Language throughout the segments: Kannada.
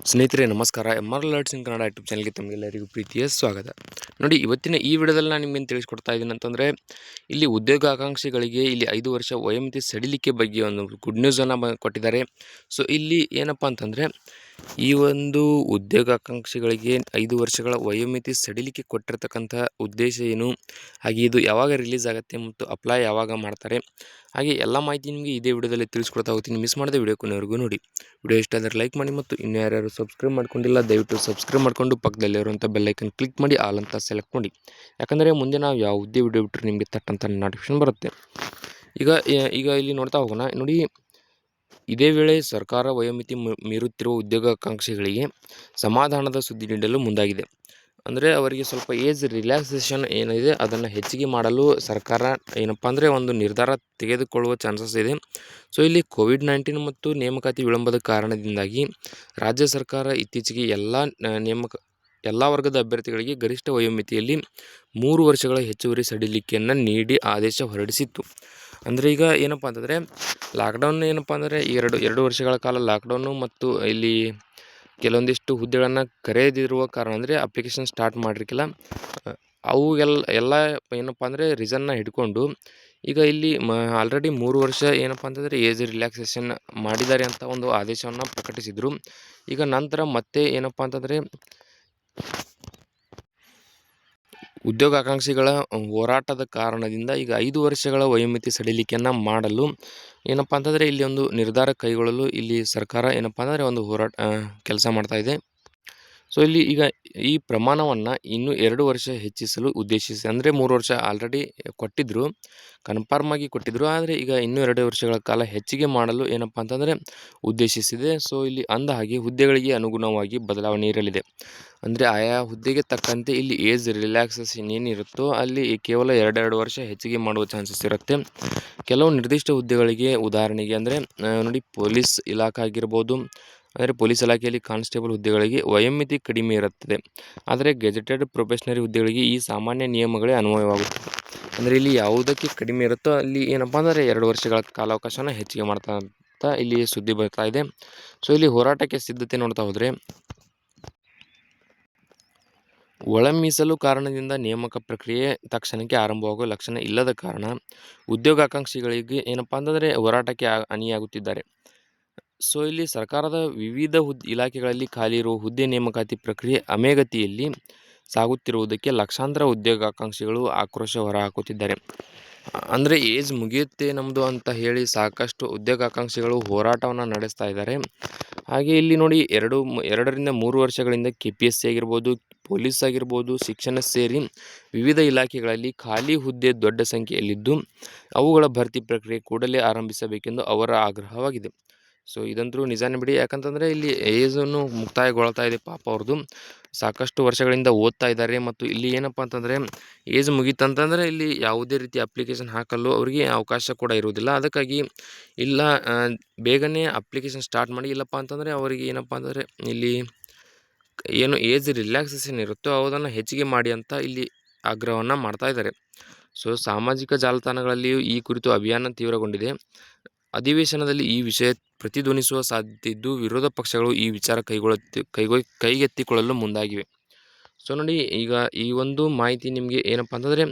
ಸ್ನೇಹಿತರೆ ನಮಸ್ಕಾರ. MR Alerts in Kannada YouTube ಚಾನಲ್ಗೆ ತಮಗೆಲ್ಲರಿಗೂ ಪ್ರೀತಿಯ ಸ್ವಾಗತ. ನೋಡಿ, ಇವತ್ತಿನ ಈ ವಿಡಿಯೋದಲ್ಲಿ ನಾನು ನಿಮಗೆ ತಿಳಿಸ್ಕೊಡ್ತಾ ಇದ್ದೀನಿ ಅಂತಂದರೆ, ಇಲ್ಲಿ ಉದ್ಯೋಗಾಕಾಂಕ್ಷಿಗಳಿಗೆ ಇಲ್ಲಿ 5 ವರ್ಷ ವಯೋಮಿತಿ ಸಡಿಲಿಕೆ ಬಗ್ಗೆ ಒಂದು ಗುಡ್ ನ್ಯೂಸನ್ನು ಕೊಟ್ಟಿದ್ದಾರೆ. ಸೊ ಇಲ್ಲಿ ಏನಪ್ಪ ಅಂತಂದರೆ, ಈ ಒಂದು ಉದ್ಯೋಗಾಕಾಂಕ್ಷಿಗಳಿಗೆ 5 ವರ್ಷಗಳ ವಯೋಮಿತಿ ಸಡಿಲಿಕೆ ಕೊಟ್ಟಿರ್ತಕ್ಕಂಥ ಉದ್ದೇಶ ಏನು, ಹಾಗೆ ಇದು ಯಾವಾಗ ರಿಲೀಸ್ ಆಗುತ್ತೆ ಮತ್ತು ಅಪ್ಲೈ ಯಾವಾಗ ಮಾಡ್ತಾರೆ, ಹಾಗೆ ಎಲ್ಲ ಮಾಹಿತಿ ನಿಮಗೆ ಇದೇ ವಿಡಿಯೋದಲ್ಲಿ ತಿಳಿಸ್ಕೊಡ್ತಾ ಹೋಗ್ತೀನಿ. ಮಿಸ್ ಮಾಡದೆ ವಿಡಿಯೋ ಕೊನೆವರೆಗೂ ನೋಡಿ. ವಿಡಿಯೋ ಇಷ್ಟ ಆದರೆ ಲೈಕ್ ಮಾಡಿ ಮತ್ತು ಇನ್ನೂ ಯಾರ್ಯಾರು ಸಬ್ಸ್ಕ್ರೈಬ್ ಮಾಡ್ಕೊಂಡಿಲ್ಲ ದಯವಿಟ್ಟು ಸಬ್ಸ್ಕ್ರೈಬ್ ಮಾಡಿಕೊಂಡು ಪಕ್ಕದಲ್ಲಿರುವಂಥ ಬೆಲ್ಲೈಕನ್ ಕ್ಲಿಕ್ ಮಾಡಿ ಆಲ್ ಅಂತ ಸೆಲೆಕ್ಟ್ ಮಾಡಿ. ಯಾಕಂದರೆ ಮುಂದೆ ನಾವು ಯಾವುದೇ ವಿಡಿಯೋ ಬಿಟ್ಟರೆ ನಿಮಗೆ ತಟ್ಟಂತ ನೋಟಿಫಿಕೇಶನ್ ಬರುತ್ತೆ. ಈಗ ಇಲ್ಲಿ ನೋಡ್ತಾ ಹೋಗೋಣ. ನೋಡಿ, ಇದೇ ವೇಳೆ ಸರ್ಕಾರ ವಯೋಮಿತಿ ಮೀರುತ್ತಿರುವ ಉದ್ಯೋಗಾಕಾಂಕ್ಷಿಗಳಿಗೆ ಸಮಾಧಾನದ ಸುದ್ದಿ ನೀಡಲು ಮುಂದಾಗಿದೆ. ಅಂದರೆ ಅವರಿಗೆ ಸ್ವಲ್ಪ ಏಜ್ ರಿಲ್ಯಾಕ್ಸೇಷನ್ ಏನಿದೆ ಅದನ್ನು ಹೆಚ್ಚಿಗೆ ಮಾಡಲು ಸರ್ಕಾರ ಏನಪ್ಪ ಅಂದರೆ ಒಂದು ನಿರ್ಧಾರ ತೆಗೆದುಕೊಳ್ಳುವ ಚಾನ್ಸಸ್ ಇದೆ. ಸೊ ಇಲ್ಲಿ COVID-19 ಮತ್ತು ನೇಮಕಾತಿ ವಿಳಂಬದ ಕಾರಣದಿಂದಾಗಿ ರಾಜ್ಯ ಸರ್ಕಾರ ಇತ್ತೀಚೆಗೆ ಎಲ್ಲ ವರ್ಗದ ಅಭ್ಯರ್ಥಿಗಳಿಗೆ ಗರಿಷ್ಠ ವಯೋಮಿತಿಯಲ್ಲಿ 3 ವರ್ಷಗಳ ಹೆಚ್ಚುವರಿ ಸಡಿಲಿಕೆಯನ್ನು ನೀಡಿ ಆದೇಶ ಹೊರಡಿಸಿತ್ತು. ಅಂದರೆ ಈಗ ಏನಪ್ಪ ಅಂತಂದರೆ ಲಾಕ್ಡೌನ್ ಏನಪ್ಪ ಅಂದರೆ ಎರಡು ವರ್ಷಗಳ ಕಾಲ ಲಾಕ್ಡೌನು ಮತ್ತು ಇಲ್ಲಿ ಕೆಲವೊಂದಿಷ್ಟು ಹುದ್ದೆಗಳನ್ನು ಕರೆಯದಿರುವ ಕಾರಣ ಅಂದರೆ ಅಪ್ಲಿಕೇಶನ್ ಸ್ಟಾರ್ಟ್ ಮಾಡಿರ್ಕಿಲ್ಲ, ಅವು ಎಲ್ಲ ಏನಪ್ಪ ಅಂದರೆ ರೀಸನ್ನ ಹಿಡ್ಕೊಂಡು ಈಗ ಇಲ್ಲಿ ಆಲ್ರೆಡಿ 3 ವರ್ಷ ಏನಪ್ಪ ಅಂತಂದರೆ ಏಜ್ ರಿಲ್ಯಾಕ್ಸೇಷನ್ ಮಾಡಿದ್ದಾರೆ ಅಂತ ಒಂದು ಆದೇಶವನ್ನು ಪ್ರಕಟಿಸಿದರು. ಈಗ ನಂತರ ಮತ್ತೆ ಏನಪ್ಪ ಅಂತಂದರೆ ಉದ್ಯೋಗಾಕಾಂಕ್ಷಿಗಳ ಹೋರಾಟದ ಕಾರಣದಿಂದ ಈಗ 5 ವರ್ಷಗಳ ವಯೋಮಿತಿ ಸಡಿಲಿಕೆಯನ್ನು ಮಾಡಲು ಏನಪ್ಪ ಅಂತಂದರೆ ಇಲ್ಲಿ ಒಂದು ನಿರ್ಧಾರ ಕೈಗೊಳ್ಳಲು ಇಲ್ಲಿ ಸರ್ಕಾರ ಏನಪ್ಪ ಅಂದರೆ ಒಂದು ಕೆಲಸ ಮಾಡ್ತಾ ಇದೆ. ಸೊ ಇಲ್ಲಿ ಈಗ ಈ ಪ್ರಮಾಣವನ್ನು ಇನ್ನೂ 2 ವರ್ಷ ಹೆಚ್ಚಿಸಲು ಉದ್ದೇಶಿಸಿ, ಅಂದರೆ 3 ವರ್ಷ ಆಲ್ರೆಡಿ ಕೊಟ್ಟಿದ್ದರು, ಕನ್ಫರ್ಮ್ ಆಗಿ ಕೊಟ್ಟಿದ್ದರು, ಆದರೆ ಈಗ ಇನ್ನೂ 2 ವರ್ಷಗಳ ಕಾಲ ಹೆಚ್ಚಿಗೆ ಮಾಡಲು ಏನಪ್ಪ ಅಂತಂದರೆ ಉದ್ದೇಶಿಸಿದೆ. ಸೊ ಇಲ್ಲಿ ಅಂದ ಹಾಗೆ ಹುದ್ದೆಗಳಿಗೆ ಅನುಗುಣವಾಗಿ ಬದಲಾವಣೆ ಇರಲಿದೆ. ಅಂದರೆ ಆಯಾ ಹುದ್ದೆಗೆ ತಕ್ಕಂತೆ ಇಲ್ಲಿ ಏಜ್ ರಿಲ್ಯಾಕ್ಸೇಷನ್ ಏನಿರುತ್ತೋ ಅಲ್ಲಿ ಕೇವಲ 2 ವರ್ಷ ಹೆಚ್ಚಿಗೆ ಮಾಡುವ ಚಾನ್ಸಸ್ ಇರುತ್ತೆ. ಕೆಲವು ನಿರ್ದಿಷ್ಟ ಹುದ್ದೆಗಳಿಗೆ, ಉದಾಹರಣೆಗೆ ಅಂದರೆ ನೋಡಿ, ಪೊಲೀಸ್ ಇಲಾಖೆ ಆಗಿರ್ಬೋದು, ಅಂದರೆ ಪೊಲೀಸ್ ಇಲಾಖೆಯಲ್ಲಿ ಕಾನ್ಸ್ಟೇಬಲ್ ಹುದ್ದೆಗಳಿಗೆ ವಯೋಮಿತಿ ಕಡಿಮೆ ಇರುತ್ತದೆ, ಆದರೆ ಗೆಜೆಟೆಡ್ ಪ್ರೊಫೆಷನರಿ ಹುದ್ದೆಗಳಿಗೆ ಈ ಸಾಮಾನ್ಯ ನಿಯಮಗಳೇ ಅನ್ವಯವಾಗುತ್ತದೆ. ಅಂದರೆ ಇಲ್ಲಿ ಯಾವುದಕ್ಕೆ ಕಡಿಮೆ ಇರುತ್ತೋ ಅಲ್ಲಿ ಏನಪ್ಪ ಅಂದರೆ 2 ವರ್ಷಗಳ ಕಾಲಾವಕಾಶನ ಹೆಚ್ಚಿಗೆ ಮಾಡ್ತಾ ಅಂತ ಇಲ್ಲಿ ಸುದ್ದಿ ಬರ್ತಾ ಇದೆ. ಸೊ ಇಲ್ಲಿ ಹೋರಾಟಕ್ಕೆ ಸಿದ್ಧತೆ ನೋಡ್ತಾ ಹೋದರೆ, ಒಳ ಮೀಸಲು ಕಾರಣದಿಂದ ನೇಮಕ ಪ್ರಕ್ರಿಯೆ ತಕ್ಷಣಕ್ಕೆ ಆರಂಭವಾಗುವ ಲಕ್ಷಣ ಇಲ್ಲದ ಕಾರಣ ಉದ್ಯೋಗಾಕಾಂಕ್ಷಿಗಳಿಗೆ ಏನಪ್ಪ ಅಂತಂದರೆ ಹೋರಾಟಕ್ಕೆ ಅಣಿಯಾಗುತ್ತಿದ್ದಾರೆ. ಸೊ ಇಲ್ಲಿ ಸರ್ಕಾರದ ವಿವಿಧ ಇಲಾಖೆಗಳಲ್ಲಿ ಖಾಲಿ ಇರುವ ಹುದ್ದೆ ನೇಮಕಾತಿ ಪ್ರಕ್ರಿಯೆ ಅಮೆಗತಿಯಲ್ಲಿ ಸಾಗುತ್ತಿರುವುದಕ್ಕೆ ಲಕ್ಷಾಂತರ ಉದ್ಯೋಗಾಕಾಂಕ್ಷಿಗಳು ಆಕ್ರೋಶ ಹೊರಹಾಕುತ್ತಿದ್ದಾರೆ. ಅಂದರೆ ಏಜ್ ಮುಗಿಯುತ್ತೆ ನಮ್ಮದು ಅಂತ ಹೇಳಿ ಸಾಕಷ್ಟು ಉದ್ಯೋಗಾಕಾಂಕ್ಷಿಗಳು ಹೋರಾಟವನ್ನು ನಡೆಸ್ತಾ ಇದ್ದಾರೆ. ಹಾಗೆ ಇಲ್ಲಿ ನೋಡಿ, 2ರಿಂದ 3 ವರ್ಷಗಳಿಂದ KPSC ಆಗಿರ್ಬೋದು, ಪೊಲೀಸ್ ಆಗಿರ್ಬೋದು, ಶಿಕ್ಷಣ ಸೇರಿ ವಿವಿಧ ಇಲಾಖೆಗಳಲ್ಲಿ ಖಾಲಿ ಹುದ್ದೆ ದೊಡ್ಡ ಸಂಖ್ಯೆಯಲ್ಲಿದ್ದು ಅವುಗಳ ಭರ್ತಿ ಪ್ರಕ್ರಿಯೆ ಕೂಡಲೇ ಆರಂಭಿಸಬೇಕೆಂದು ಅವರ ಆಗ್ರಹವಾಗಿದೆ. ಸೊ ಇದಂತೂ ನಿಜಾನೇ ಬಿಡಿ. ಯಾಕಂತಂದರೆ ಇಲ್ಲಿ ಏಜನ್ನು ಮುಕ್ತಾಯಗೊಳ್ತಾ ಇದೆ ಪಾಪ ಅವ್ರದ್ದು. ಸಾಕಷ್ಟು ವರ್ಷಗಳಿಂದ ಓದ್ತಾ ಇದ್ದಾರೆ ಮತ್ತು ಇಲ್ಲಿ ಏನಪ್ಪ ಅಂತಂದರೆ ಏಜ್ ಮುಗೀತಂತಂದರೆ ಇಲ್ಲಿ ಯಾವುದೇ ರೀತಿ ಅಪ್ಲಿಕೇಶನ್ ಹಾಕಲು ಅವರಿಗೆ ಅವಕಾಶ ಕೂಡ ಇರುವುದಿಲ್ಲ. ಅದಕ್ಕಾಗಿ ಇಲ್ಲ ಬೇಗನೆ ಅಪ್ಲಿಕೇಶನ್ ಸ್ಟಾರ್ಟ್ ಮಾಡಿ, ಇಲ್ಲಪ್ಪ ಅಂತಂದರೆ ಅವರಿಗೆ ಏನಪ್ಪ ಅಂತಂದರೆ ಇಲ್ಲಿ ಏನು ಏಜ್ ರಿಲ್ಯಾಕ್ಸೇಷನ್ ಇರುತ್ತೋ ಅದನ್ನು ಹೆಚ್ಚಿಗೆ ಮಾಡಿ ಅಂತ ಇಲ್ಲಿ ಆಗ್ರಹವನ್ನು ಮಾಡ್ತಾ ಇದ್ದಾರೆ. ಸೊ ಸಾಮಾಜಿಕ ಜಾಲತಾಣಗಳಲ್ಲಿಯೂ ಈ ಕುರಿತು ಅಭಿಯಾನ ತೀವ್ರಗೊಂಡಿದೆ. ಅಧಿವೇಶನದಲ್ಲಿ ಈ ವಿಷಯ ಪ್ರತಿಧ್ವನಿಸುವ ಸಾಧ್ಯತೆ ಇದ್ದು ವಿರೋಧ ಪಕ್ಷಗಳು ಈ ವಿಚಾರ ಕೈಗೆತ್ತಿಕೊಳ್ಳಲು ಮುಂದಾಗಿವೆ. ಸೊ ನೋಡಿ, ಈಗ ಈ ಒಂದು ಮಾಹಿತಿ ನಿಮಗೆ ಏನಪ್ಪ ಅಂತಂದರೆ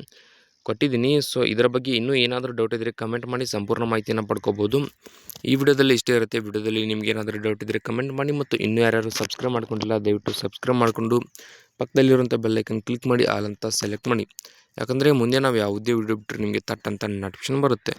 ಕೊಟ್ಟಿದ್ದೀನಿ. ಸೊ ಇದರ ಬಗ್ಗೆ ಇನ್ನೂ ಏನಾದರೂ ಡೌಟ್ ಇದ್ದರೆ ಕಮೆಂಟ್ ಮಾಡಿ, ಸಂಪೂರ್ಣ ಮಾಹಿತಿಯನ್ನು ಪಡ್ಕೋಬೋದು. ಈ ವಿಡಿಯೋದಲ್ಲಿ ಇಷ್ಟೇ ಇರುತ್ತೆ. ವಿಡಿಯೋದಲ್ಲಿ ನಿಮಗೆ ಏನಾದರೂ ಡೌಟ್ ಇದ್ದರೆ ಕಮೆಂಟ್ ಮಾಡಿ ಮತ್ತು ಇನ್ನೂ ಯಾರ್ಯಾರು ಸಬ್ಸ್ಕ್ರೈಬ್ ಮಾಡ್ಕೊಂಡಿಲ್ಲ ದಯವಿಟ್ಟು ಸಬ್ಸ್ಕ್ರೈಬ್ ಮಾಡಿಕೊಂಡು ಪಕ್ಕದಲ್ಲಿರುವಂಥ ಬೆಲ್ಲೈಕನ್ ಕ್ಲಿಕ್ ಮಾಡಿ ಆಲ್ ಅಂತ ಸೆಲೆಕ್ಟ್ ಮಾಡಿ. ಯಾಕಂದರೆ ಮುಂದೆ ನಾವು ಯಾವುದೇ ವಿಡಿಯೋ ಬಿಟ್ಟರೆ ನಿಮಗೆ ತಟ್ಟಂತ ನೋಟಿಫಿಕೇಶನ್ ಬರುತ್ತೆ.